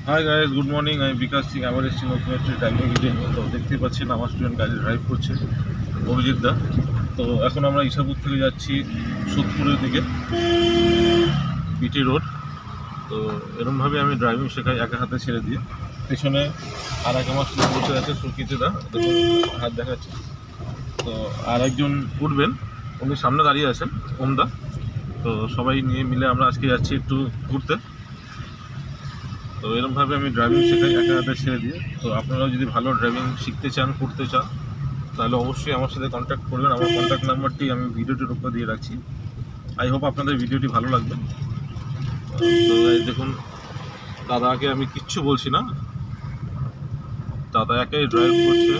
Hi guys, good morning. আমি বিকাশ সিং আবার এসেছি নতুন একটি ড্রাইভিং ভিডিও। তো দেখতেই পাচ্ছেন আমার স্টুডেন্ট গাড়ি ড্রাইভ করছে, অভিজিৎ দা। তো এখন আমরা ইসাপুর থেকে যাচ্ছি সোদপুরের দিকে, পিটি রোড। তো এরকমভাবে আমি ড্রাইভিং শেখাই একা হাতে ছেড়ে দিয়ে। পেছনে আর এক আমার স্টুডেন্ট বসে আছে, সুরকিতে দা, দেখুন হাত দেখাচ্ছে। তো আর একজন উঠবেন, উনি সামনে দাঁড়িয়ে আছেন, ওমদা। তো সবাই নিয়ে মিলে আমরা আজকে যাচ্ছি একটু ঘুরতে। তো এরকমভাবে আমি ড্রাইভিং শেখাই একা হাতে ছেড়ে দিয়ে। তো আপনারাও যদি ভালো ড্রাইভিং শিখতে চান, করতে চান, তাহলে অবশ্যই আমার সাথে কন্ট্যাক্ট করবেন। আমার কন্ট্যাক্ট নাম্বারটি আমি ভিডিওটির উপর দিয়ে রাখছি। আই হোপ আপনাদের ভিডিওটি ভালো লাগবে। তো দেখুন, দাদাকে আমি কিচ্ছু বলছি না, দাদা একাই ড্রাইভ করছে।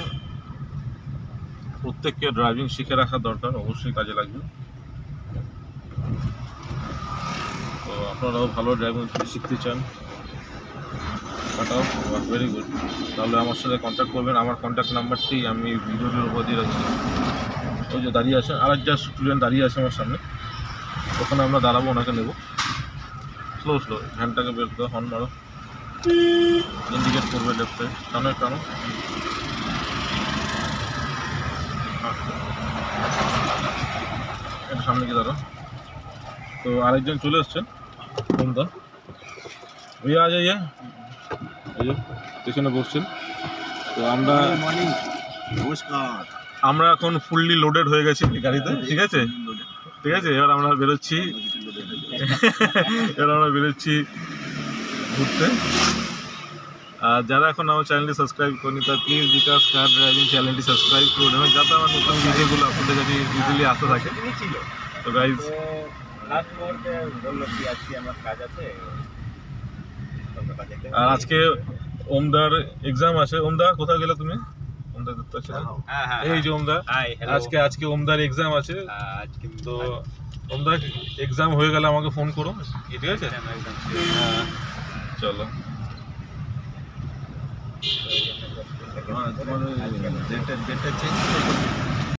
প্রত্যেককে ড্রাইভিং শিখে রাখা দরকার, অবশ্যই কাজে লাগবে। তো আপনারাও ভালো ড্রাইভিং যদি শিখতে চান, কাটাও ভেরি গুড, তাহলে আমার সাথে কন্ট্যাক্ট করবেন। আমার কন্ট্যাক্ট নাম্বারটি আমি ভিডিওটির উপর দিয়ে রাখছি। ওই যে দাঁড়িয়ে আছে, আরেকটা স্টুডেন্ট দাঁড়িয়ে আছে আমার সামনে, ওখানে আমরা দাঁড়াবো, ওনাকে নেব। স্লো ভ্যানটাকে বের করে হর্ন মারো, ইন্ডিকেট করবে লেফটে, টানো টানো। এটা সামনে গিয়ে দাঁড়ো। তো আরেকজন চলে এসছেন, ওমদা, ভैया आ जाइए। এই যে পেছনে বসছেন। তো আমরা এখন ফুললি লোডেড হয়ে গেছি গাড়িতে, ঠিক আছে। এবার আমরা বেরোচ্ছি ঘুরতে। আর যারা এখন আমার চ্যানেলটি সাবস্ক্রাইব করেনি, তারা প্লিজ বিকাশ কার ড্রাইভিং চ্যানেলটি সাবস্ক্রাইব করে নেবেন, যাতে আমার নতুন ভিডিওগুলো আপনাদের কাছে ইজিলি আসতে থাকে। তো গাইজ, আর আজকে ওমদার এক্সাম আছে। ওমদা, কোথায় গেলে তুমি? ওমদা দেখতে পাচ্ছি, এই যে ওমদা। আজকে ওমদার এক্সাম আছে। তো ওমদার এক্সাম হয়ে গেলে আমাকে ফোন করো, ঠিক আছে? হ্যাঁ, চলো। তোমার ডেটটা চেঞ্জ